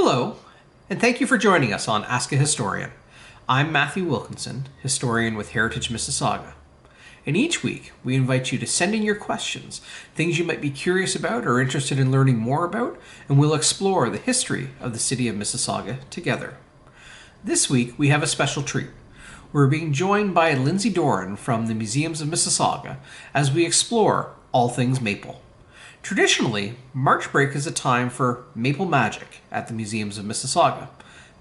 Hello, and thank you for joining us on Ask a Historian. I'm Matthew Wilkinson, historian with Heritage Mississauga. And each week, we invite you to send in your questions, things you might be curious about or interested in learning more about, and we'll explore the history of the city of Mississauga together. This week, we have a special treat. We're being joined by Lindsay Doren from the Museums of Mississauga as we explore all things maple. Traditionally, March break is a time for maple magic at the Museums of Mississauga.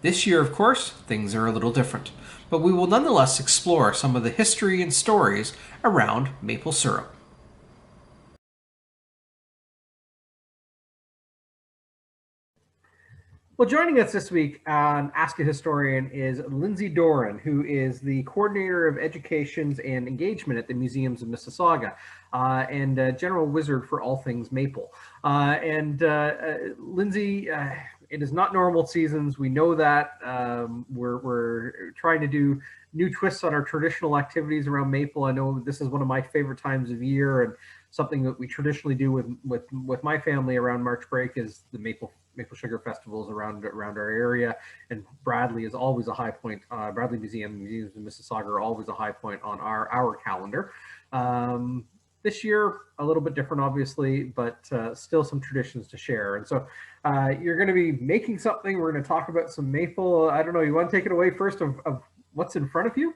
This year, of course, things are a little different, but we will nonetheless explore some of the history and stories around maple syrup. Well, joining us this week on Ask a Historian is Lindsay Doren, who is the Coordinator of Educations and Engagement at the Museums of Mississauga and General Wizard for all things maple. Lindsay, it is not normal seasons. We know that. We're trying to do new twists on our traditional activities around maple. I know this is one of my favorite times of year, and something that we traditionally do with my family around March break is the maple sugar festivals around our area, and Bradley is always a high point. Bradley Museums in Mississauga are always a high point on our calendar. This year a little bit different, obviously, but still some traditions to share. And so you're going to be making something. We're going to talk about some maple. I don't know, you want to take it away first of what's in front of you?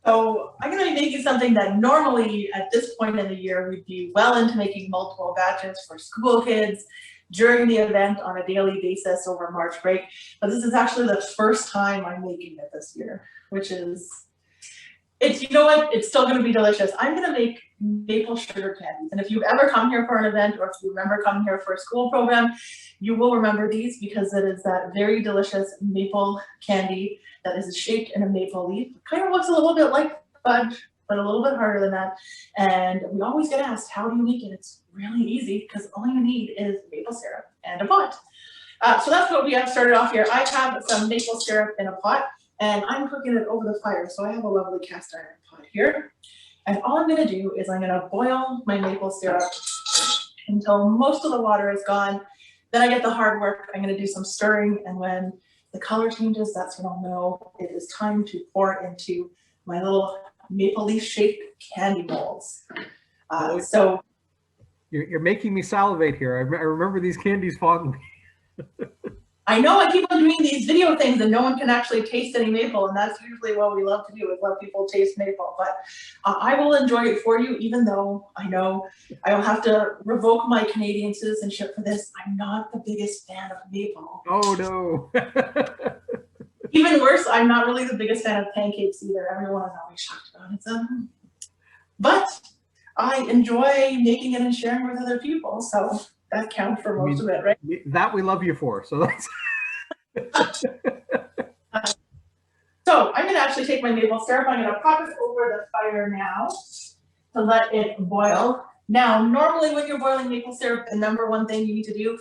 So I'm going to be making something that normally at this point in the year we'd be well into making multiple batches for school kids during the event on a daily basis over March break. But this is actually the first time I'm making it this year, which is, you know what, it's still going to be delicious. I'm going to make maple sugar candies. And if you've ever come here for an event, or if you remember coming here for a school program, you will remember these, because it is that very delicious maple candy that is shaped in a maple leaf. It kind of looks a little bit like fudge, but a little bit harder than that. And we always get asked, how do you make it? It's really easy, because all you need is maple syrup and a pot. So that's what we have started off here. I have some maple syrup in a pot, and I'm cooking it over the fire. So I have a lovely cast iron pot here. And all I'm going to do is I'm going to boil my maple syrup until most of the water is gone. Then I get the hard work. I'm going to do some stirring, and when the color changes, that's when I'll know it is time to pour into my little maple leaf shaped candy molds. So you're making me salivate here. I remember these candies fondly. I know I keep on doing these video things and no one can actually taste any maple, and that's usually what we love to do, is let people taste maple. But I will enjoy it for you, even though I know I will have to revoke my Canadian citizenship for this. I'm not the biggest fan of maple. Oh no. Even worse, I'm not really the biggest fan of pancakes either. Everyone is always shocked about it. But I enjoy making it and sharing with other people, so that counts for most of it, right? That we love you for, so that's So I'm going to actually take my maple syrup. I'm going to pop it over the fire now to let it boil. Now, normally when you're boiling maple syrup, the number one thing you need to do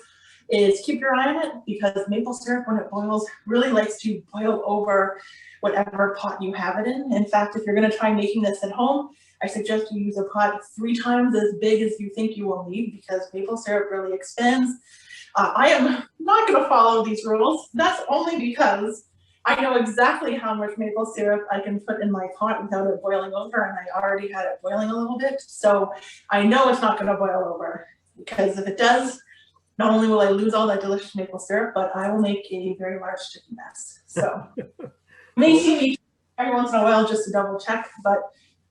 is keep your eye on it, because maple syrup, when it boils, really likes to boil over whatever pot you have it in. In fact, if you're going to try making this at home, I suggest you use a pot 3 times as big as you think you will need, because maple syrup really expands. I am not going to follow these rules. That's only because I know exactly how much maple syrup I can put in my pot without it boiling over, and I already had it boiling a little bit. So I know it's not going to boil over, because if it does, not only will I lose all that delicious maple syrup, but I will make a very large sticky mess. So may see me every once in a while just to double check, but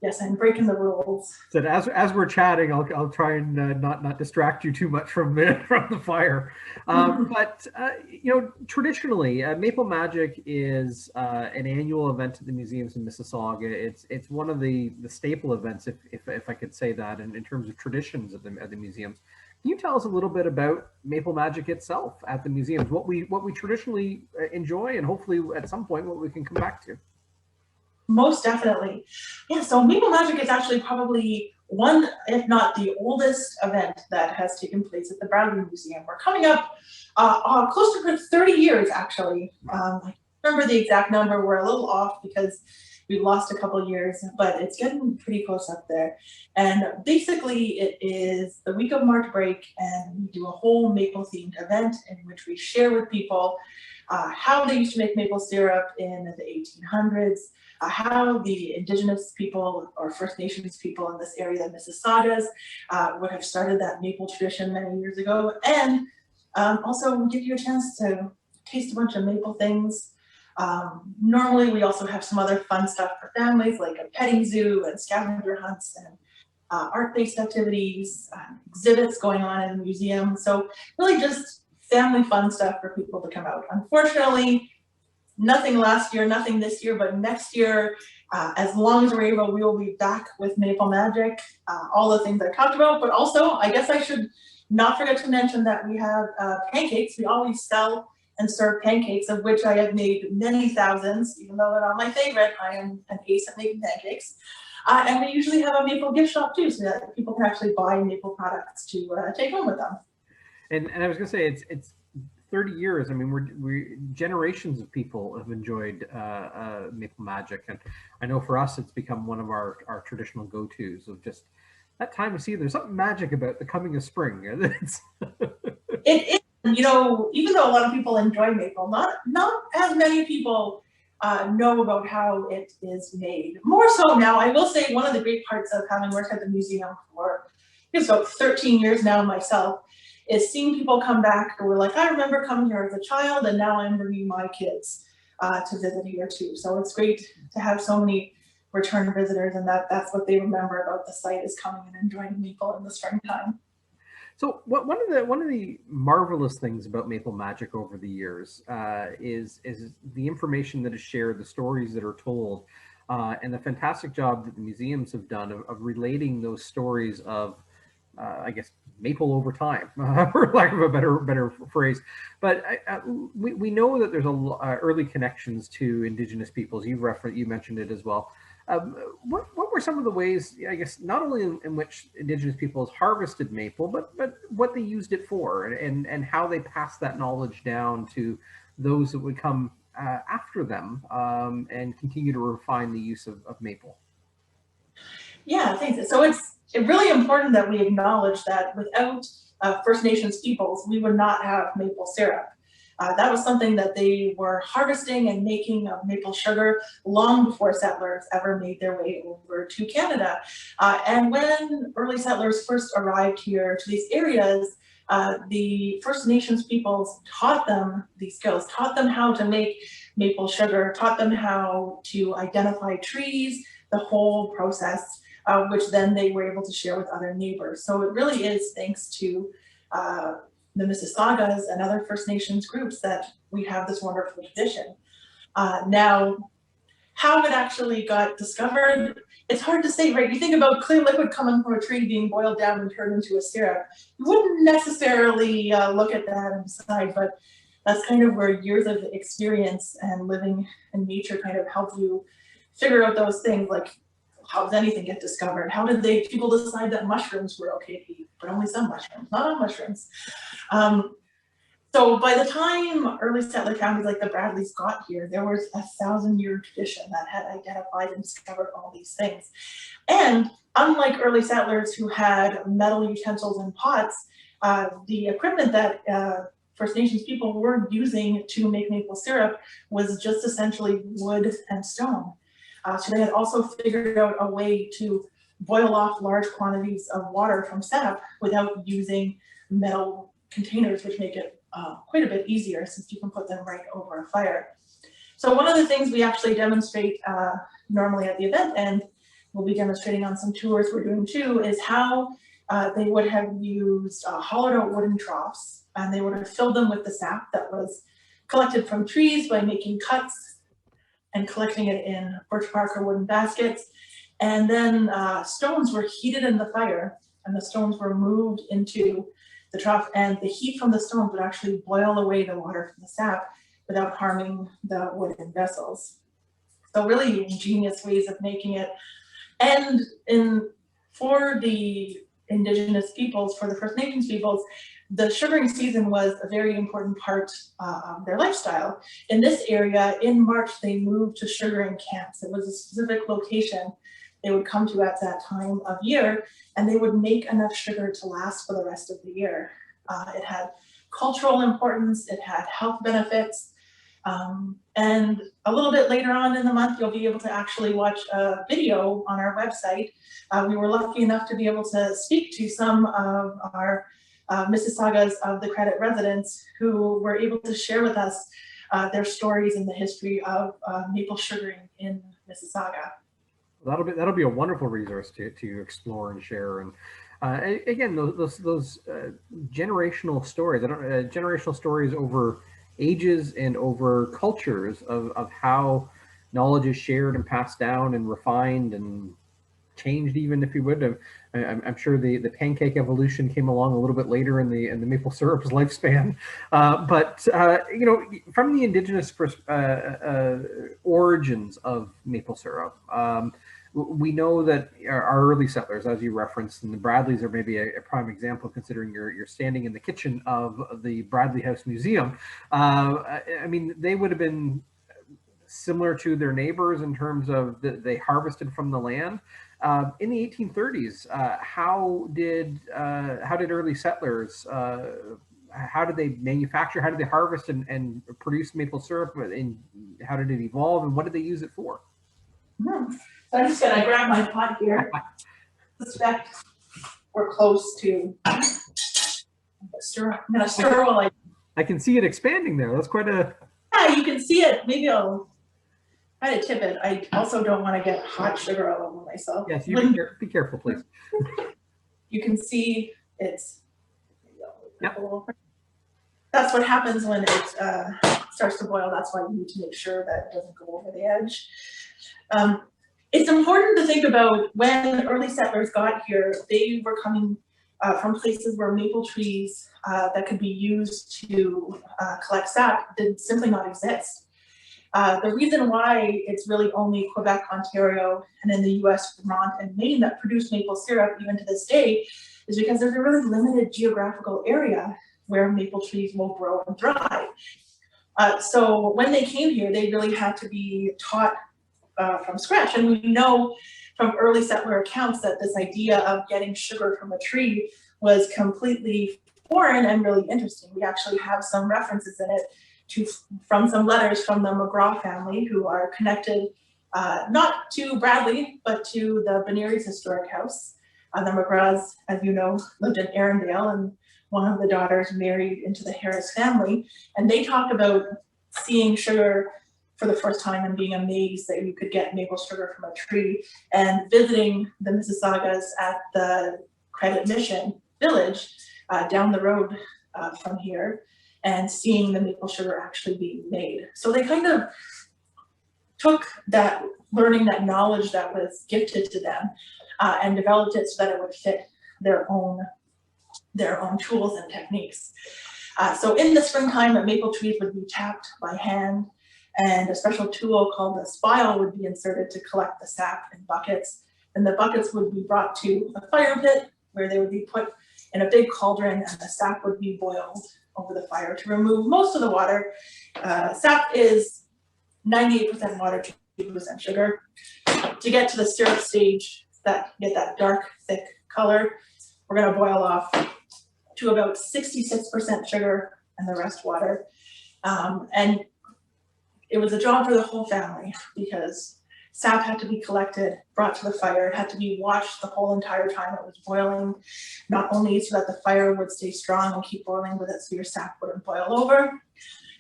yes, I'm breaking the rules. So as we're chatting, I'll try and not distract you too much from the fire. But you know, traditionally, Maple Magic is an annual event at the Museums in Mississauga. It's one of the staple events, if I could say that, in terms of traditions at the museums. Can you tell us a little bit about Maple Magic itself at the museums? What we traditionally enjoy, and hopefully at some point what we can come back to. Most definitely. Yeah, so Maple Magic is actually probably one, if not the oldest event that has taken place at the Bradley Museum. We're coming up close to 30 years, actually. I remember the exact number. We're a little off because We've lost a couple years, but it's getting pretty close up there. And basically it is the week of March break, and we do a whole maple themed event in which we share with people how they used to make maple syrup in the 1800s, how the Indigenous people or First Nations people in this area, the Mississaugas, would have started that maple tradition many years ago, and also give you a chance to taste a bunch of maple things. Normally we also have some other fun stuff for families, like a petting zoo and scavenger hunts and art-based activities, exhibits going on in the museum. So really just family fun stuff for people to come out. Unfortunately, nothing last year, nothing this year, but next year, as long as we're able, we will be back with Maple Magic, all the things I talked about, but also I guess I should not forget to mention that we have pancakes. We always sell and serve pancakes, of which I have made many thousands. Even though they're not my favorite, I am an ace at making pancakes. And we usually have a maple gift shop too, so that people can actually buy maple products to take home with them. And I was gonna say, it's 30 years. I mean, we're generations of people have enjoyed Maple Magic, and I know for us, it's become one of our traditional go-tos of just that time of season. There's something magic about the coming of spring. It is, you know, even though a lot of people enjoy maple, not as many people know about how it is made. More so now, I will say one of the great parts of having worked at the museum for about 13 years now myself is seeing people come back who were like, I remember coming here as a child, and now I'm bringing my kids to visit here too. So it's great to have so many return visitors, and that's what they remember about the site, is coming and enjoying maple in the springtime. So one of the marvelous things about Maple Magic over the years is the information that is shared, the stories that are told, and the fantastic job that the museums have done of relating those stories of, I guess, maple over time, for lack of a better phrase. But we know that there's early connections to Indigenous peoples. You mentioned it as well. What were some of the ways, I guess, not only in which Indigenous peoples harvested maple, but what they used it for, and how they passed that knowledge down to those that would come after them, and continue to refine the use of maple? Yeah, thanks. So it's really important that we acknowledge that without First Nations peoples, we would not have maple syrup. That was something that they were harvesting and making of maple sugar long before settlers ever made their way over to Canada. And when early settlers first arrived here to these areas, the First Nations peoples taught them these skills, taught them how to make maple sugar, taught them how to identify trees, the whole process, which then they were able to share with other neighbors. So it really is thanks to the Mississaugas and other First Nations groups that we have this wonderful tradition. Now, how it actually got discovered, it's hard to say, right? You think about clear liquid coming from a tree being boiled down and turned into a syrup. You wouldn't necessarily look at that and decide, but that's kind of where years of experience and living in nature kind of help you figure out those things, like how does anything get discovered? How did people decide that mushrooms were okay to eat, but only some mushrooms, not all mushrooms? So by the time early settler counties like the Bradleys got here, there was a 1,000-year tradition that had identified and discovered all these things. And unlike early settlers who had metal utensils and pots, the equipment that First Nations people were using to make maple syrup was just essentially wood and stone. So they had also figured out a way to boil off large quantities of water from sap without using metal containers, which make it quite a bit easier since you can put them right over a fire. So one of the things we actually demonstrate normally at the event, and we'll be demonstrating on some tours we're doing too, is how they would have used hollowed out wooden troughs, and they would have filled them with the sap that was collected from trees by making cuts and collecting it in birch bark or wooden baskets. And then stones were heated in the fire, and the stones were moved into the trough, and the heat from the stones would actually boil away the water from the sap without harming the wooden vessels. So really ingenious ways of making it. And for the Indigenous peoples, for the First Nations peoples, the sugaring season was a very important part of their lifestyle. In this area, in March, they moved to sugaring camps. It was a specific location they would come to at that time of year, and they would make enough sugar to last for the rest of the year. It had cultural importance, it had health benefits, and a little bit later on in the month, you'll be able to actually watch a video on our website. We were lucky enough to be able to speak to some of our Mississaugas of the Credit residents who were able to share with us their stories and the history of maple sugaring in Mississauga. That'll be a wonderful resource to explore and share. And again, those generational stories, generational stories over ages and over cultures of how knowledge is shared and passed down and refined and changed, even if you would. I'm sure the pancake evolution came along a little bit later in the maple syrup's lifespan, but you know, from the indigenous origins of maple syrup, we know that our early settlers, as you referenced, and the Bradleys are maybe a prime example, considering you're standing in the kitchen of the Bradley House Museum. I mean, they would have been similar to their neighbors in terms of they harvested from the land. In the 1830s, how did early settlers, how did they manufacture, how did they harvest and produce maple syrup, and how did it evolve, and what did they use it for? So I'm just gonna grab my pot here. Suspect we're close to stir. I'm gonna stir while I can see it expanding there. That's quite a. Yeah, you can see it. Maybe I'll try to tip it. I also don't want to get hot sugar all over myself. Yes, you be careful, please. You can see it's. Yep. That's what happens when it starts to boil. That's why you need to make sure that it doesn't go over the edge. It's important to think about when early settlers got here, they were coming from places where maple trees that could be used to collect sap did simply not exist. The reason why it's really only Quebec, Ontario, and in the US, Vermont and Maine that produce maple syrup even to this day is because there's a really limited geographical area where maple trees will grow and thrive. So when they came here, they really had to be taught from scratch. And we know from early settler accounts that this idea of getting sugar from a tree was completely foreign and really interesting. We actually have some references in it from some letters from the McGraw family, who are connected not to Bradley, but to the Beneries Historic House. The McGraws, as you know, lived in Arundel, and one of the daughters married into the Harris family. And they talk about seeing sugar for the first time and being amazed that you could get maple sugar from a tree, and visiting the Mississaugas at the Credit Mission village down the road from here, and seeing the maple sugar actually being made. So they kind of took that learning, that knowledge that was gifted to them, and developed it so that it would fit their own tools and techniques. So in the springtime, the maple trees would be tapped by hand, and a special tool called a spile would be inserted to collect the sap in buckets. And the buckets would be brought to a fire pit where they would be put in a big cauldron, and the sap would be boiled over the fire to remove most of the water. Sap is 98% water, 2% sugar. To get to the syrup stage, that get that dark, thick color, we're gonna boil off to about 66% sugar and the rest water. And it was a job for the whole family, because sap had to be collected, brought to the fire. It had to be watched the whole entire time it was boiling, not only so that the fire would stay strong and keep boiling with it so your sap wouldn't boil over.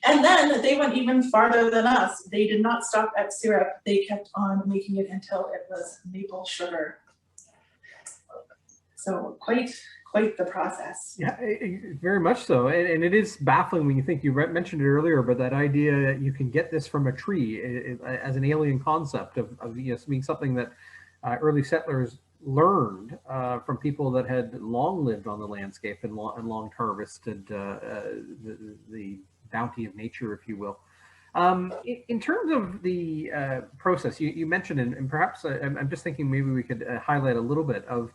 And then they went even farther than us. They did not stop at syrup. They kept on making it until it was maple sugar. So quite the process. Yeah, very much so. And it is baffling when you think, you mentioned it earlier, but that idea that you can get this from a tree as an alien concept of being something that early settlers learned from people that had long lived on the landscape and long harvested the bounty of nature, if you will. In terms of the process, you mentioned, and perhaps I'm just thinking maybe we could highlight a little bit of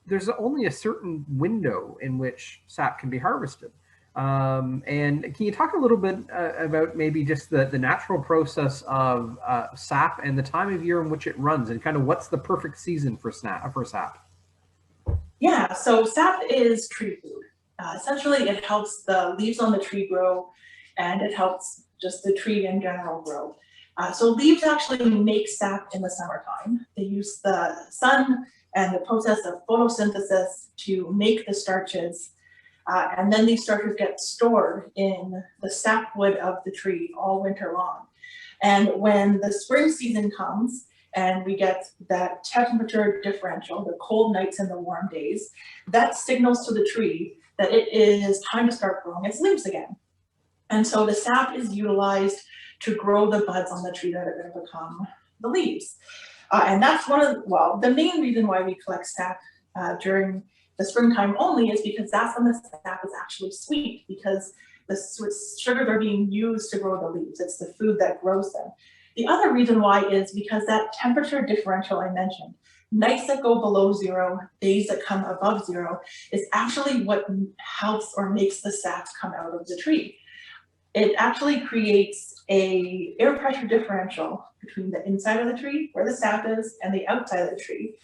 there's only a certain window in which sap can be harvested. And can you talk a little bit about maybe just the natural process of sap and the time of year in which it runs, and kind of what's the perfect season for sap? Yeah, so sap is tree food. Essentially, it helps the leaves on the tree grow, and it helps just the tree in general grow. So leaves actually make sap in the summertime. They use the sun and the process of photosynthesis to make the starches. And then these starches get stored in the sapwood of the tree all winter long. And when the spring season comes and we get that temperature differential, the cold nights and the warm days, that signals to the tree that it is time to start growing its leaves again. And so the sap is utilized to grow the buds on the tree that are going to become the leaves. And that's the main reason why we collect sap during the springtime only is because that's when the sap is actually sweet, because the sugars are being used to grow the leaves. It's the food that grows them. The other reason why is because that temperature differential I mentioned, nights that go below zero, days that come above zero, is actually what helps or makes the sap come out of the tree. It actually creates a air pressure differential between the inside of the tree, where the sap is, and the outside of the tree.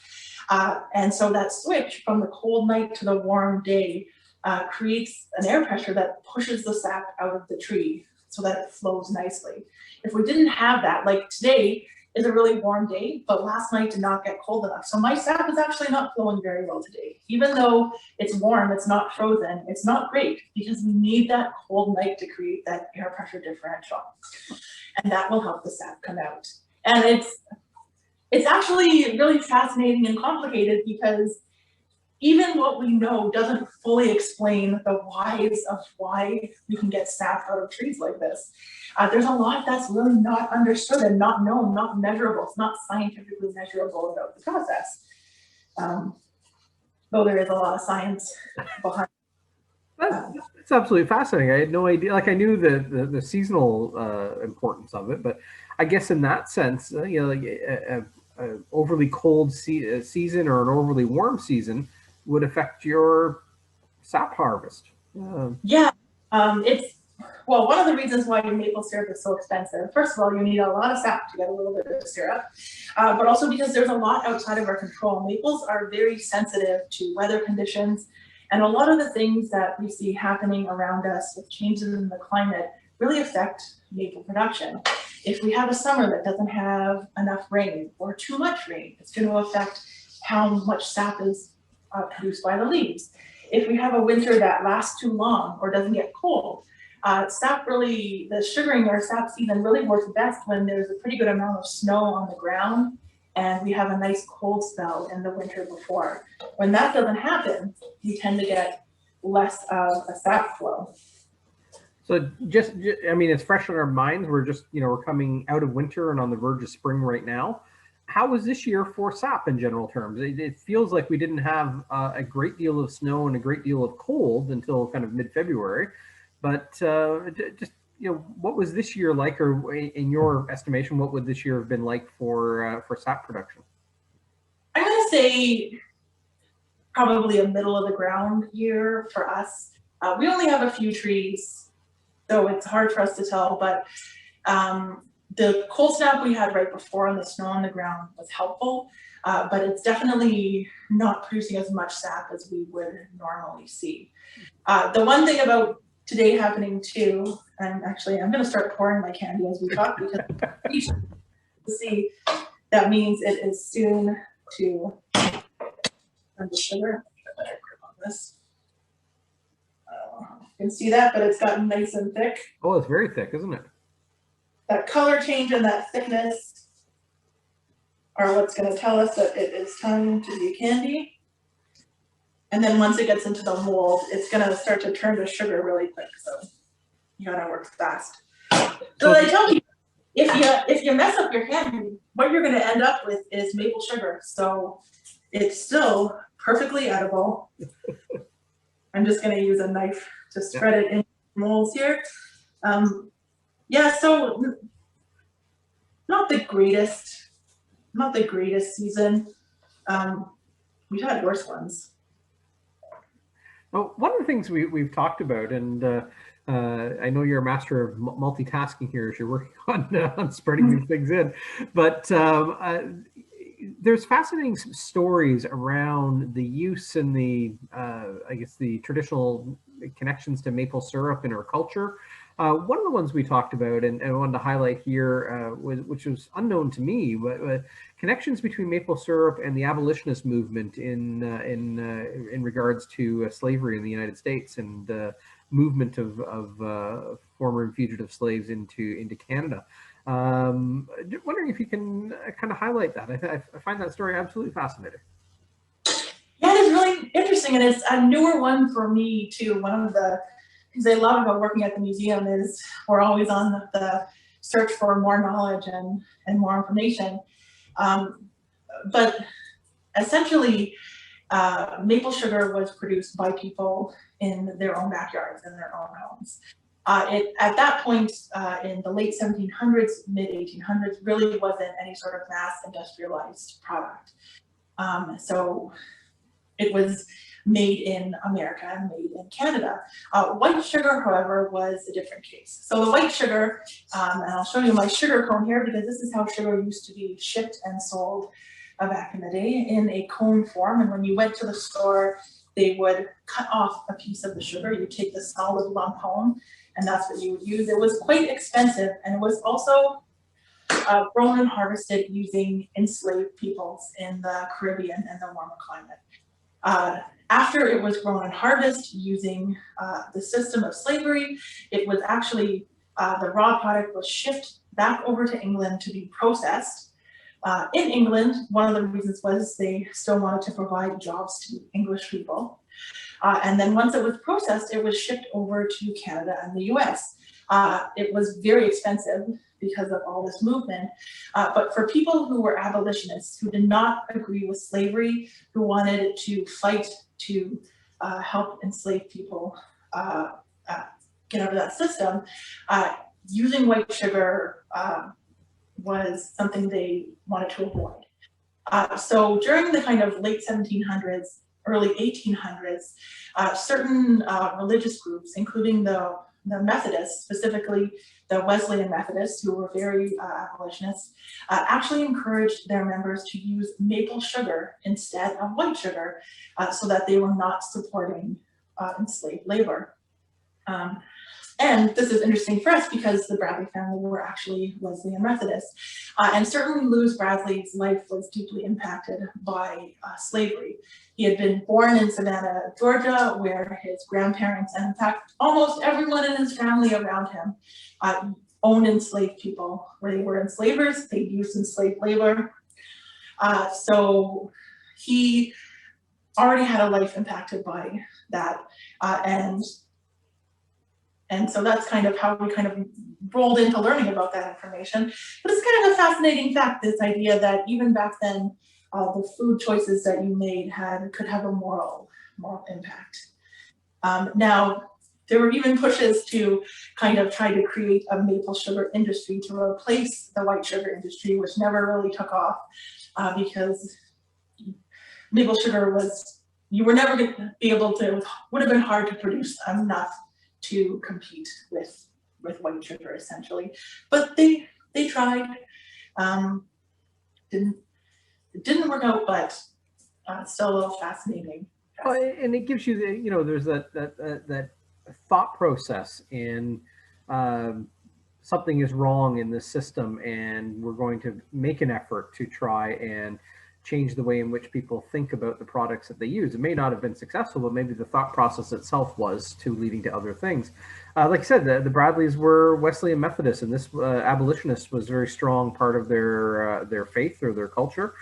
And so that switch from the cold night to the warm day creates an air pressure that pushes the sap out of the tree so that it flows nicely. If we didn't have that, like today is a really warm day, but last night did not get cold enough. So my sap is actually not flowing very well today. Even though it's warm, it's not frozen, it's not great, because we need that cold night to create that air pressure differential. And that will help the sap come out. And it's actually really fascinating and complicated, because even what we know doesn't fully explain the whys of why we can get sap out of trees like this. There's a lot that's really not understood and not known, not measurable. It's not scientifically measurable about the process. Though there is a lot of science behind it. That's absolutely fascinating. I had no idea. Like, I knew the seasonal importance of it, but I guess in that sense, an overly cold season or an overly warm season would affect your sap harvest. It's one of the reasons why maple syrup is so expensive. First of all, you need a lot of sap to get a little bit of syrup, but also because there's a lot outside of our control. Maples are very sensitive to weather conditions, and a lot of the things that we see happening around us with changes in the climate really affect maple production. If we have a summer that doesn't have enough rain or too much rain, it's going to affect how much sap is produced by the leaves. If we have a winter that lasts too long or doesn't get cold, the sugaring or sap season really works best when there's a pretty good amount of snow on the ground and we have a nice cold spell in the winter before. When that doesn't happen, you tend to get less of a sap flow. So it's fresh in our minds. We're coming out of winter and on the verge of spring right now. How was this year for sap in general terms? It feels like we didn't have a great deal of snow and a great deal of cold until kind of mid-February. But what was this year like, or in your estimation, what would this year have been like for sap production? I'm going to say probably a middle of the ground year for us. We only have a few trees, so it's hard for us to tell, but the cold snap we had right before and the snow on the ground was helpful, but it's definitely not producing as much sap as we would normally see. The one thing about today happening too, and actually I'm going to start pouring my candy as we talk, because see, that means it is soon to turn to sugar. I better grip on this. You can see that, but it's gotten nice and thick. Oh, it's very thick, isn't it? That color change and that thickness are what's going to tell us that it is time to be candy. And then once it gets into the mold, it's going to start to turn to sugar really quick. So you got to work fast. So I tell you, if you mess up your candy, what you're going to end up with is maple sugar. So it's still perfectly edible. I'm just going to use a knife to spread it in molds here. So not the greatest season. We've had worse ones. Oh, one of the things we've talked about, and I know you're a master of multitasking here as you're working on spreading these things in, but there's fascinating stories around the use and the, I guess, the traditional connections to maple syrup in our culture. One of the ones we talked about and I wanted to highlight here, which was unknown to me, but connections between maple syrup and the abolitionist movement in regards to slavery in the United States and movement of former and fugitive slaves into Canada. Wondering if you can kind of highlight that. I find that story absolutely fascinating. Yeah, it is really interesting, and it's a newer one for me too. One of the things I love about working at the museum is we're always on the search for more knowledge and more information. But essentially, maple sugar was produced by people in their own backyards, in their own homes. At that point, in the late 1700s, mid 1800s, really wasn't any sort of mass industrialized product. So it was made in America and made in Canada. White sugar, however, was a different case. So the white sugar, and I'll show you my sugar cone here because this is how sugar used to be shipped and sold back in the day in a cone form. And when you went to the store, they would cut off a piece of the sugar. You take the solid lump home, and that's what you would use. It was quite expensive, and it was also grown and harvested using enslaved peoples in the Caribbean and the warmer climate. After it was grown and harvested using the system of slavery, it was actually, the raw product was shipped back over to England to be processed. In England, one of the reasons was they still wanted to provide jobs to English people. And then once it was processed, it was shipped over to Canada and the US. It was very expensive because of all this movement. But for people who were abolitionists, who did not agree with slavery, who wanted to fight to help enslaved people get out of that system, using white sugar was something they wanted to avoid. So during the kind of late 1700s, early 1800s, certain religious groups, including the Methodists, specifically the Wesleyan Methodists, who were very abolitionists, actually encouraged their members to use maple sugar instead of white sugar so that they were not supporting enslaved labor. And this is interesting for us because the Bradley family were actually Wesleyan Methodists. And certainly Lewis Bradley's life was deeply impacted by slavery. He had been born in Savannah, Georgia, where his grandparents, and in fact, almost everyone in his family around him, owned enslaved people. Where they were enslavers, they used enslaved labor. So he already had a life impacted by that. And so that's kind of how we kind of rolled into learning about that information. But it's kind of a fascinating fact, this idea that even back then, the food choices that you made could have a moral impact. Now, there were even pushes to kind of try to create a maple sugar industry to replace the white sugar industry, which never really took off because maple sugar you were never going to be able to, would have been hard to produce enough to compete with white sugar, essentially. But they tried. It didn't work out, but still a little fascinating. Oh, and it gives you there's that thought process in something is wrong in this system, and we're going to make an effort to try and change the way in which people think about the products that they use. It may not have been successful, but maybe the thought process itself was leading to other things. Like I said, the Bradleys were Wesleyan Methodists, and this abolitionist was a very strong part of their faith or their culture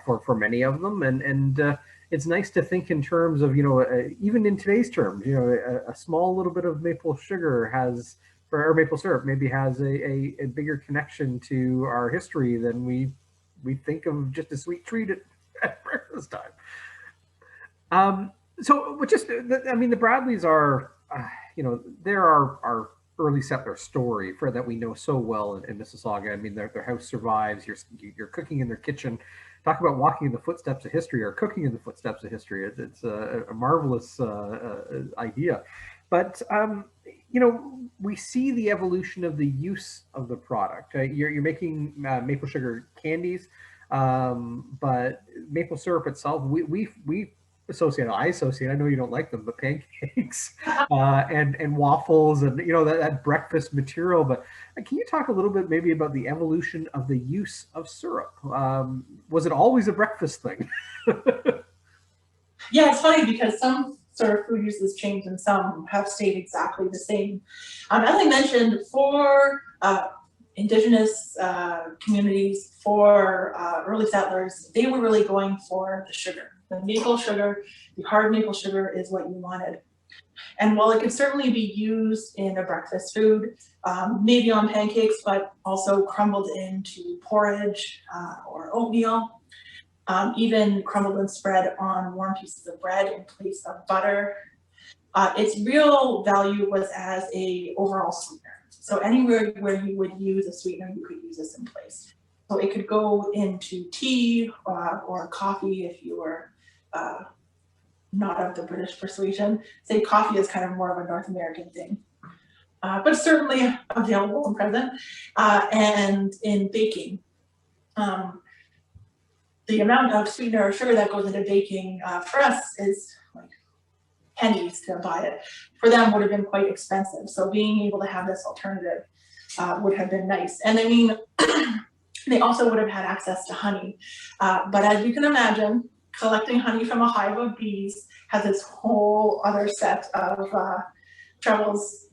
for many of them. And it's nice to think in terms of, even in today's terms, a small little bit of maple sugar or maple syrup maybe has a bigger connection to our history than we think of just a sweet treat at breakfast time. So the Bradleys are, they're our early settler story for that we know so well in Mississauga. I mean, their house survives. You're cooking in their kitchen. Talk about walking in the footsteps of history or cooking in the footsteps of history. It's a marvelous idea. But we see the evolution of the use of the product. You're making maple sugar candies, but maple syrup itself, we associate. I associate. I know you don't like them, but pancakes and waffles and that breakfast material. But can you talk a little bit maybe about the evolution of the use of syrup? Was it always a breakfast thing? Yeah, it's funny because some sort of food uses change and some have stayed exactly the same. As I mentioned, for Indigenous communities, for early settlers, they were really going for the sugar. The maple sugar, the hard maple sugar is what you wanted. And while it could certainly be used in a breakfast food, maybe on pancakes, but also crumbled into porridge or oatmeal, even crumbled and spread on warm pieces of bread in place of butter. Its real value was as a overall sweetener. So anywhere where you would use a sweetener, you could use this in place. So it could go into tea or coffee if you were not of the British persuasion. Say coffee is kind of more of a North American thing, but certainly available and present. And in baking, the amount of sweetener or sugar that goes into baking for us is like pennies to buy it. For them would have been quite expensive. So being able to have this alternative would have been nice. And I mean, they also would have had access to honey. But as you can imagine, collecting honey from a hive of bees has its whole other set of troubles.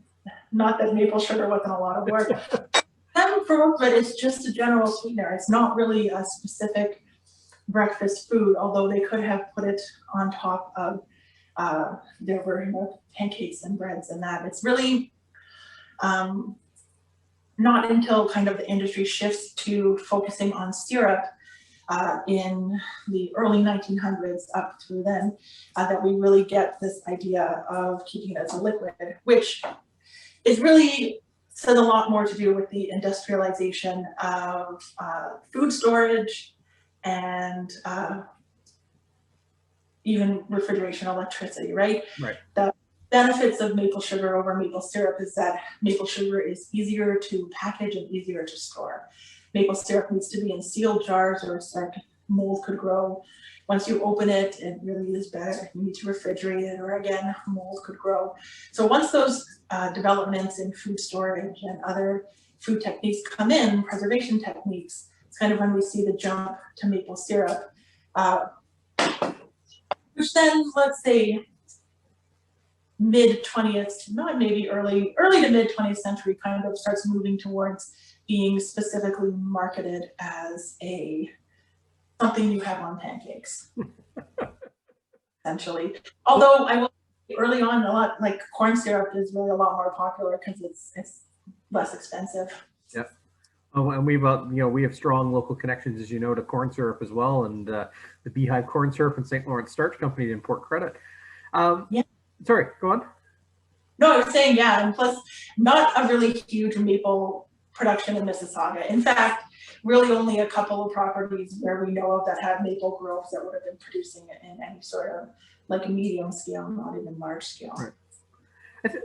Not that maple sugar wasn't a lot of work. But it's just a general sweetener. It's not really a specific breakfast food, although they could have put it on top of their version of pancakes and breads and that. It's really not until kind of the industry shifts to focusing on syrup in the early 1900s up through then that we really get this idea of keeping it as a liquid, which is really says a lot more to do with the industrialization of food storage and even refrigeration, electricity, right? Right. The benefits of maple sugar over maple syrup is that maple sugar is easier to package and easier to store. Maple syrup needs to be in sealed jars or mold could grow. Once you open it, it really is better. You need to refrigerate it, or again, mold could grow. So once those developments in food storage and other food techniques come in, preservation techniques, it's kind of when we see the jump to maple syrup, which then, let's say, mid-20th, not maybe early to mid-20th century, kind of starts moving towards being specifically marketed as something you have on pancakes, essentially. Although I will say early on, a lot like corn syrup is really a lot more popular because it's less expensive. Yeah. Oh, and we have strong local connections, as you know, to corn syrup as well, and the Beehive Corn Syrup and St. Lawrence Starch Company in Port Credit. Yeah. Sorry, go on. No, I was saying, yeah, and plus not a really huge maple production in Mississauga. In fact, really only a couple of properties where we know of that have maple groves that would have been producing it in any sort of like a medium scale, not even large scale. Right.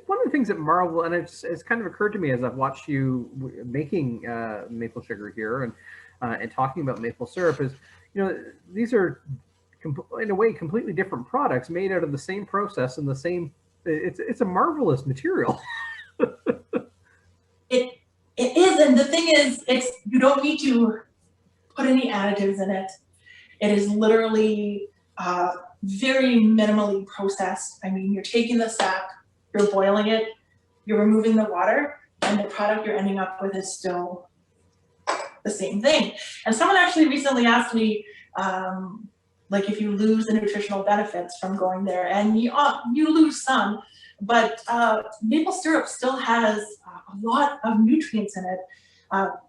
One of the things that marvel, and it's kind of occurred to me as I've watched you making maple sugar here and talking about maple syrup is, these are in a way completely different products made out of the same process and the same. It's a marvelous material. It is, and the thing is, you don't need to put any additives in it. It is literally very minimally processed. I mean, you're taking the sap, you're boiling it, you're removing the water, and the product you're ending up with is still the same thing. And someone actually recently asked me, like, if you lose the nutritional benefits from going there, and you lose some, but maple syrup still has a lot of nutrients in it.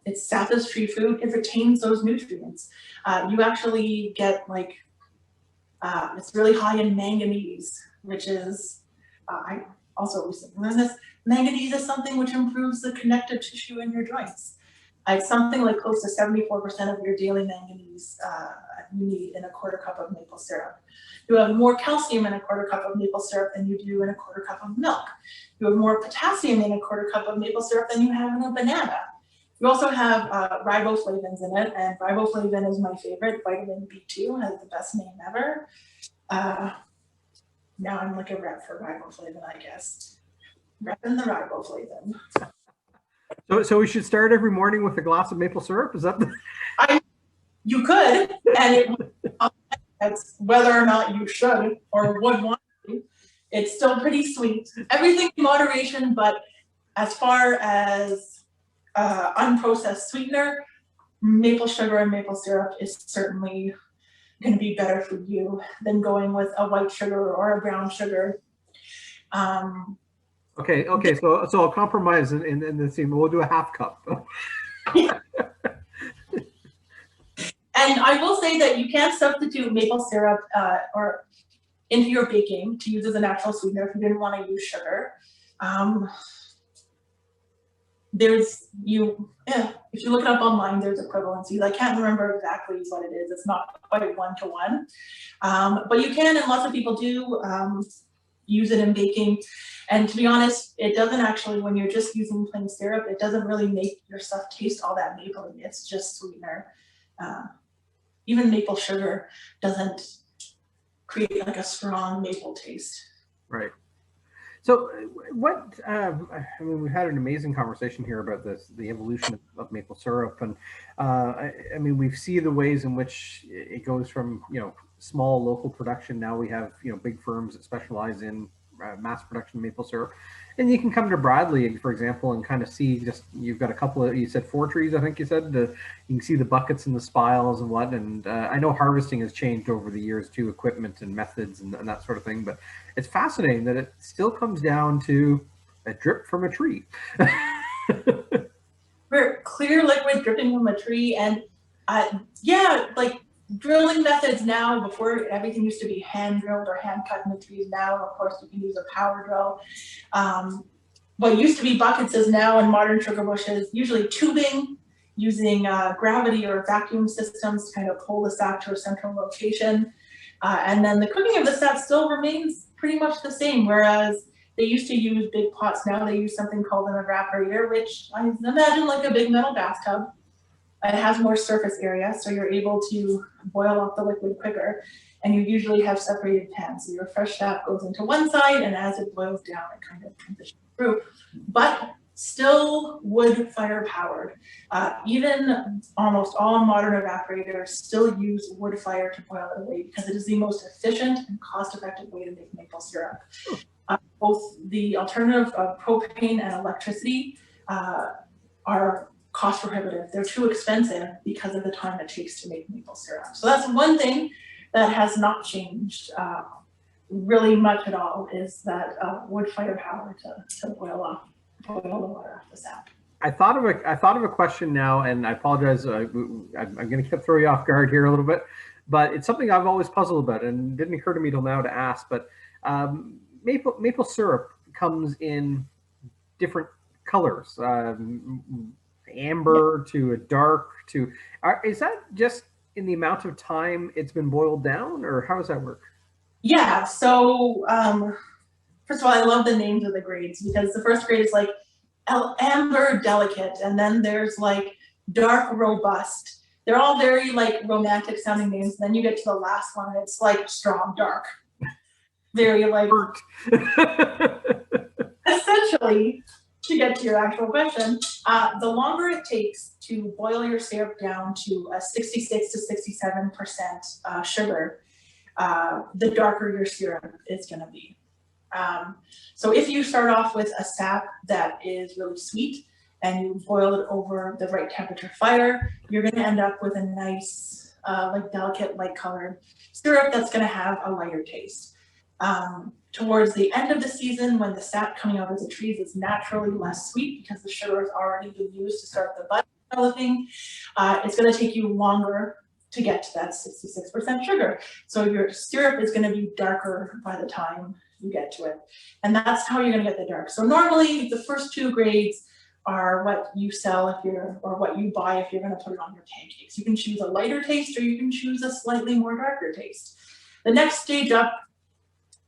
It's sap is free food, it retains those nutrients. You actually get it's really high in manganese, which is, I also recently learned this, Manganese is something which improves the connective tissue in your joints. Something like close to 74% of your daily manganese you need in a quarter cup of maple syrup. You have more calcium in a quarter cup of maple syrup than you do in a quarter cup of milk. You have more potassium in a quarter cup of maple syrup than you have in a banana. You also have riboflavins in it, and riboflavin is my favorite. Vitamin B2 has the best name ever. Now I'm like a rep for riboflavin, I guess. Repping the riboflavin. So we should start every morning with a glass of maple syrup? Is that you could, and that's whether or not you should or would want to. It's still pretty sweet. Everything in moderation, but as far as unprocessed sweetener, maple sugar and maple syrup is certainly going to be better for you than going with a white sugar or a brown sugar. Okay. So I'll compromise in the scene. We'll do a half cup. And I will say that you can substitute maple syrup or into your baking to use as a natural sweetener if you didn't want to use sugar. If you look it up online, there's equivalencies. I can't remember exactly what it is. It's not quite one-to-one, but you can, and lots of people do use it in baking. And to be honest, it doesn't actually, when you're just using plain syrup, it doesn't really make your stuff taste all that mapley. It's just sweetener. Even maple sugar doesn't create like a strong maple taste. Right. So what, we've had an amazing conversation here about the evolution of maple syrup. And we see the ways in which it goes from, small local production. Now we have, big firms that specialize in mass production maple syrup. And you can come to Bradley, for example, and kind of see you've got a couple of, you said 4 trees, I think you said, you can see the buckets and the spiles and what. And I know harvesting has changed over the years too, equipment and methods and that sort of thing. But it's fascinating that it still comes down to a drip from a tree. Clear liquid dripping from a tree. And like drilling methods now, before everything used to be hand drilled or hand cut in the trees. Now, of course, you can use a power drill. What used to be buckets is now in modern sugar bushes, usually tubing, using gravity or vacuum systems to kind of pull the sap to a central location. And then the cooking of the sap still remains pretty much the same, whereas they used to use big pots. Now they use something called an evaporator, which I imagine like a big metal bathtub. It has more surface area, so you're able to boil off the liquid quicker. And you usually have separated pans. So your fresh sap goes into one side, and as it boils down, it kind of transitions through. But still wood fire powered. Even almost all modern evaporators still use wood fire to boil it away because it is the most efficient and cost-effective way to make maple syrup. Both the alternative of propane and electricity are cost prohibitive. They're too expensive because of the time it takes to make maple syrup. So that's one thing that has not changed really much at all, is that wood fire power to boil the water off the sap. I thought of a question now, and I apologize. I'm going to throw you off guard here a little bit, but it's something I've always puzzled about, and it didn't occur to me till now to ask. But maple syrup comes in different colors. Amber to a dark to, is that just in the amount of time it's been boiled down, or how does that work? Yeah, so first of all, I love the names of the grades, because the first grade is like amber delicate, and then there's like dark robust. They're all very like romantic sounding names. And then you get to the last one and it's like strong dark. Very like essentially, to get to your actual question, the longer it takes to boil your syrup down to a 66 to 67% sugar, the darker your syrup is going to be. So if you start off with a sap that is really sweet and you boil it over the right temperature fire, you're going to end up with a nice, like delicate, light colored syrup that's going to have a lighter taste. Towards the end of the season, when the sap coming out of the trees is naturally less sweet because the sugar has already been used to start the bud developing, it's going to take you longer to get to that 66% sugar. So your syrup is going to be darker by the time you get to it. And that's how you're gonna get the dark. So normally the first two grades are what you sell if you're, or what you buy if you're gonna put it on your pancakes. You can choose a lighter taste or you can choose a slightly more darker taste. The next stage up,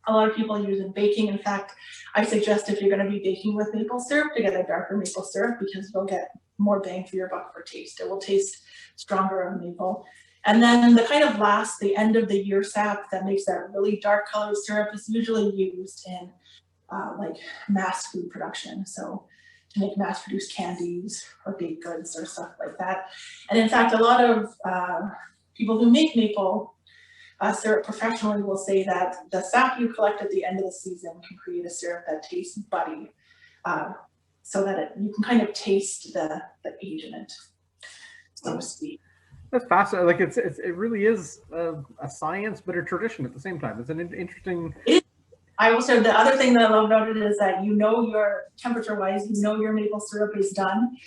a lot of people use in baking. In fact, I suggest if you're gonna be baking with maple syrup to get a darker maple syrup because you'll get more bang for your buck for taste. It will taste stronger of maple. And then the kind of last, the end of the year sap that makes that really dark colored syrup is usually used in like mass food production. So to make mass produced candies or baked goods or stuff like that. And in fact, a lot of people who make maple syrup professionally will say that the sap you collect at the end of the season can create a syrup that tastes buddy, so that you can kind of taste the age in it, so to speak. That's fascinating. Like it really is a science, but a tradition at the same time. It's an interesting. I will say the other thing that I love about it is that you know your temperature-wise, you know your maple syrup is done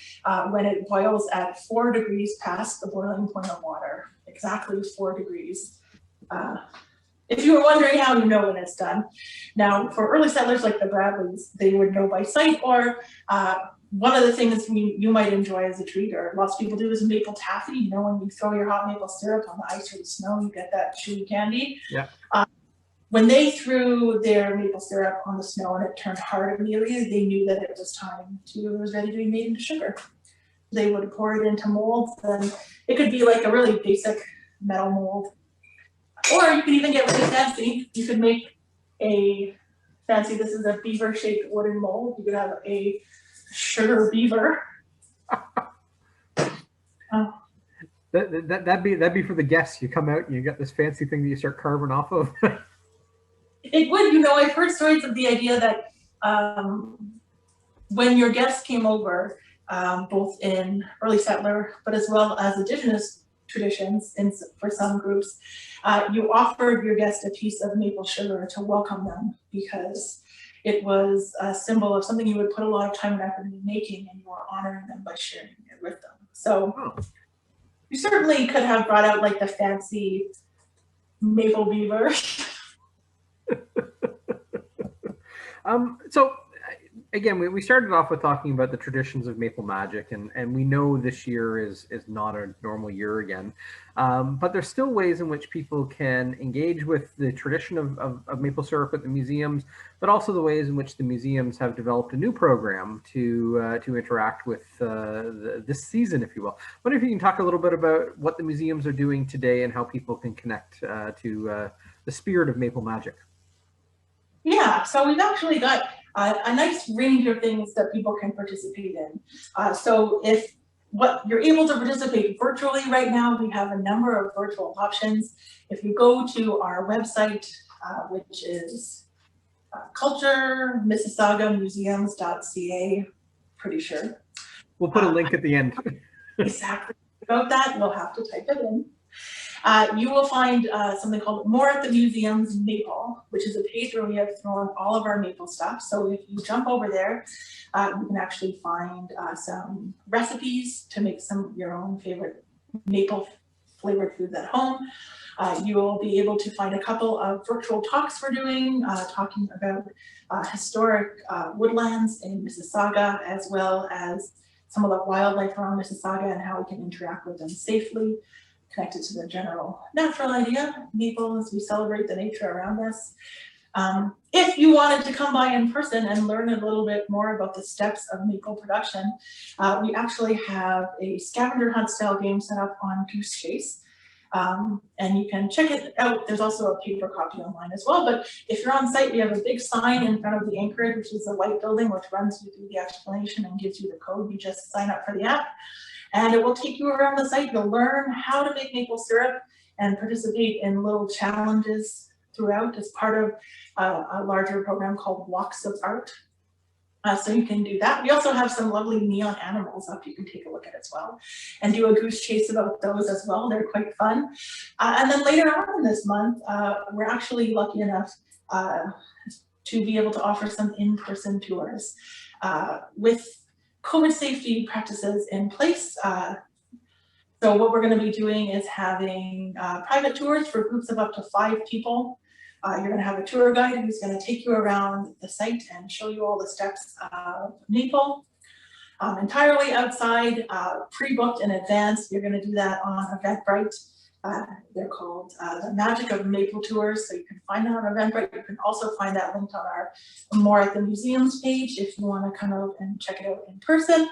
when it boils at 4 degrees past the boiling point of water. Exactly 4 degrees. If you were wondering how you know when it's done. Now, for early settlers like the Bradleys, they would know by sight, or one of the things you might enjoy as a treat, or lots of people do, is maple taffy. You know, when you throw your hot maple syrup on the ice or the snow, you get that chewy candy. Yeah. When they threw their maple syrup on the snow and it turned hard immediately, they knew that it was ready to be made into sugar. They would pour it into molds, and it could be like a really basic metal mold. Or you can even get really fancy. You could make a fancy, this is a beaver shaped wooden mold. You could have a sugar beaver. That'd be for the guests. You come out and you got this fancy thing that you start carving off of. It would, you know, I've heard stories of the idea that when your guests came over, both in early settler, but as well as indigenous traditions for some groups, you offered your guest a piece of maple sugar to welcome them because it was a symbol of something you would put a lot of time and effort into making, and you were honoring them by sharing it with them. So you certainly could have brought out like the fancy maple beaver. So again, we started off with talking about the traditions of maple magic, and we know this year is not a normal year again, but there's still ways in which people can engage with the tradition of maple syrup at the museums, but also the ways in which the museums have developed a new program to interact with this season, if you will. I wonder if you can talk a little bit about what the museums are doing today and how people can connect to the spirit of maple magic. Yeah, so we've actually got a nice range of things that people can participate in. So if you're able to participate virtually right now, we have a number of virtual options. If you go to our website, which is culturemississaugamuseums.ca, pretty sure. We'll put a link at the end. Exactly. About that, you'll have to type it in. You will find something called More at the Museums Maple, which is a page where we have thrown all of our maple stuff. So if you jump over there, you can actually find some recipes to make some of your own favorite maple flavored foods at home. You will be able to find a couple of virtual talks we're doing, talking about historic woodlands in Mississauga, as well as some of the wildlife around Mississauga and how we can interact with them safely, connected to the general natural idea, maple, as we celebrate the nature around us. If you wanted to come by in person and learn a little bit more about the steps of maple production, we actually have a scavenger hunt style game set up on Goose Chase. And you can check it out. There's also a paper copy online as well. But if you're on site, we have a big sign in front of the anchorage, which is a white building, which runs you through the explanation and gives you the code. You just sign up for the app, and it will take you around the site. You'll learn how to make maple syrup and participate in little challenges throughout as part of a larger program called Walks of Art. So you can do that. We also have some lovely neon animals up you can take a look at as well, and do a goose chase about those as well. They're quite fun. And then later on this month, we're actually lucky enough to be able to offer some in-person tours with COVID safety practices in place. So what we're going to be doing is having private tours for groups of up to 5 people. You're going to have a tour guide who's going to take you around the site and show you all the steps of maple. Entirely outside, pre-booked in advance. You're going to do that on Eventbrite. They're called the Magic of Maple Tours, so you can find that on Eventbrite. You can also find that linked on our More at the Museums page if you want to come out and check it out in person.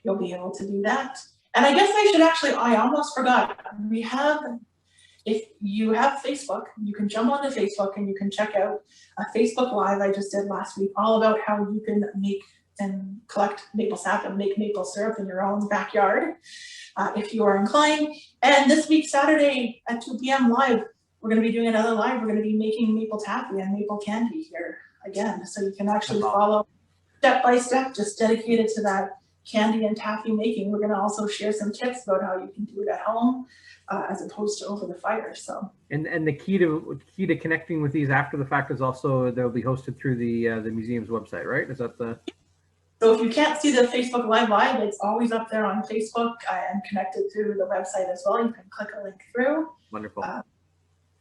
You'll be able to do that. And I guess I almost forgot. If you have Facebook, you can jump onto Facebook and you can check out a Facebook Live I just did last week, all about how you can make and collect maple sap and make maple syrup in your own backyard, if you are inclined. And this week, Saturday at 2 p.m. live, we're going to be doing another live. We're going to be making maple taffy and maple candy here again. So you can actually follow step by step, just dedicated to that candy and taffy making. We're going to also share some tips about how you can do it at home, as opposed to over the fire. So and the key to connecting with these after the fact is also they'll be hosted through the museum's website, right? Is that the? So if you can't see the Facebook Live, it's always up there on Facebook and connected through the website as well. You can click a link through. Wonderful.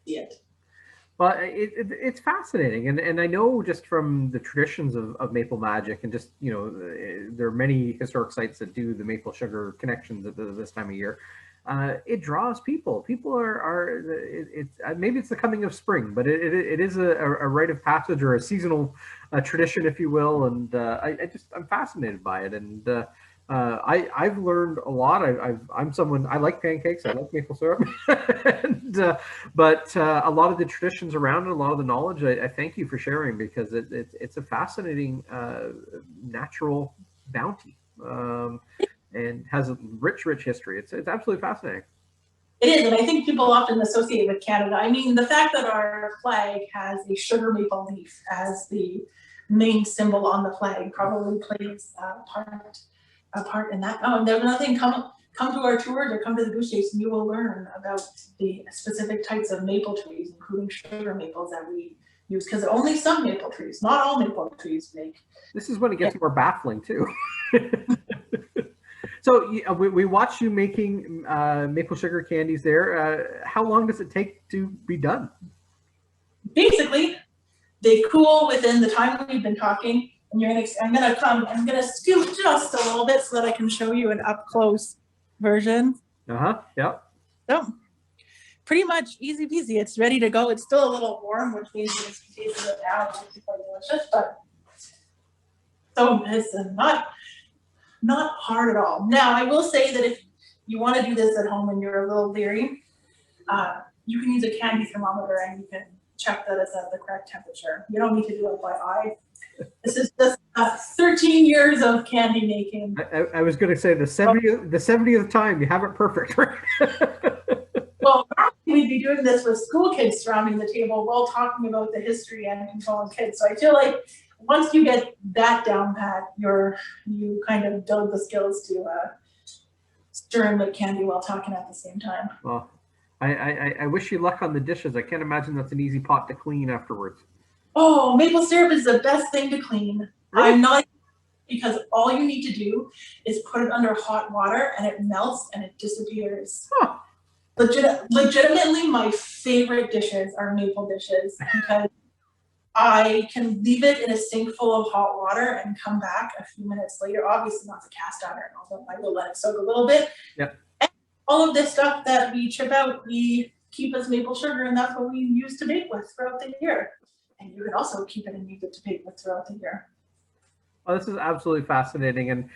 See it. Well, it's fascinating, and I know just from the traditions of maple magic, and just, you know, there are many historic sites that do the maple sugar connections at this time of year. It draws people. People maybe it's the coming of spring, but it is a rite of passage or a seasonal tradition, if you will. And I'm fascinated by it, and I've learned a lot. I like pancakes. I like maple syrup, but a lot of the traditions around it, a lot of the knowledge, I thank you for sharing, because it's a fascinating natural bounty. And has a rich history. It's absolutely fascinating. It is, and I think people often associate it with Canada. I mean, the fact that our flag has a sugar maple leaf as the main symbol on the flag probably plays a part in that. Oh, and there's another thing, come to our tours or come to the Goose Chase and you will learn about the specific types of maple trees, including sugar maples that we use, because only some maple trees, not all maple trees make. This is when it gets more baffling too. So we watched you making maple sugar candies there. How long does it take to be done? Basically, they cool within the time we've been talking. And I'm gonna scoot just a little bit so that I can show you an up close version. Yeah. So pretty much easy peasy. It's ready to go. It's still a little warm, which means it's tasting it now. It's quite delicious, but so it's not hard at all. Now, I will say that if you want to do this at home and you're a little leery, you can use a candy thermometer and you can check that it's at the correct temperature. You don't need to do it by eye. This is just 13 years of candy making. I was going to say the 70th time you have it perfect. Well, we'd be doing this with school kids surrounding the table while talking about the history and controlling kids. So I feel like once you get that down pat, you kind of build the skills to stir and make candy while talking at the same time. Well, I wish you luck on the dishes. I can't imagine that's an easy pot to clean afterwards. Oh, maple syrup is the best thing to clean. Really? I'm not, because all you need to do is put it under hot water and it melts and it disappears. Huh. Legitimately, my favorite dishes are maple dishes, because I can leave it in a sink full of hot water and come back a few minutes later. Obviously not the cast iron, although I will let it soak a little bit. Yep. And all of this stuff that we chip out, we keep as maple sugar, and that's what we use to bake with throughout the year. And you can also keep it and use it to bake with throughout the year. Well, this is absolutely fascinating. And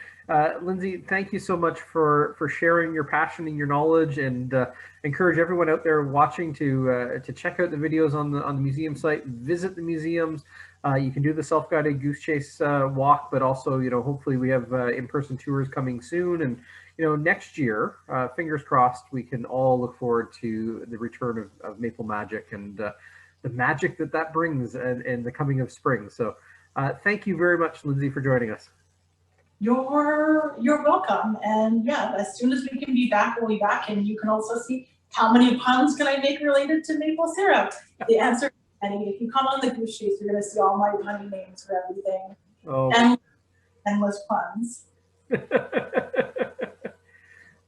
Lindsay, thank you so much for sharing your passion and your knowledge, and encourage everyone out there watching to check out the videos on the museum site, visit the museums. You can do the self-guided Goose Chase walk, but also, hopefully we have in-person tours coming soon. And, next year, fingers crossed, we can all look forward to the return of maple magic and the magic that brings and the coming of spring. So thank you very much, Lindsay, for joining us. You're welcome. And yeah, as soon as we can be back, we'll be back. And you can also see how many puns can I make related to maple syrup. The answer is many. If you come on the Goose Chase, you're going to see all my punny names for everything. Oh. Endless puns.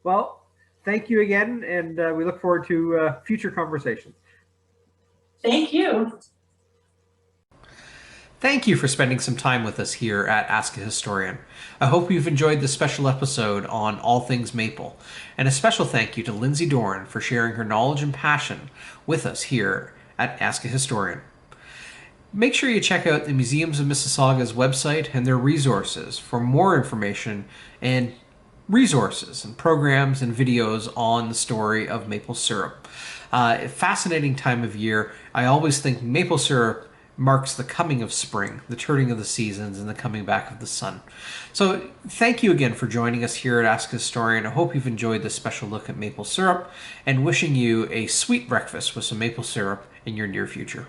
Well, thank you again, and we look forward to future conversations. Thank you. Thank you for spending some time with us here at Ask a Historian. I hope you've enjoyed this special episode on all things maple. And a special thank you to Lindsay Doren for sharing her knowledge and passion with us here at Ask a Historian. Make sure you check out the Museums of Mississauga's website and their resources for more information and resources and programs and videos on the story of maple syrup. A fascinating time of year. I always think maple syrup marks the coming of spring, the turning of the seasons, and the coming back of the sun. So thank you again for joining us here at Ask a Historian. I hope you've enjoyed this special look at maple syrup, and wishing you a sweet breakfast with some maple syrup in your near future.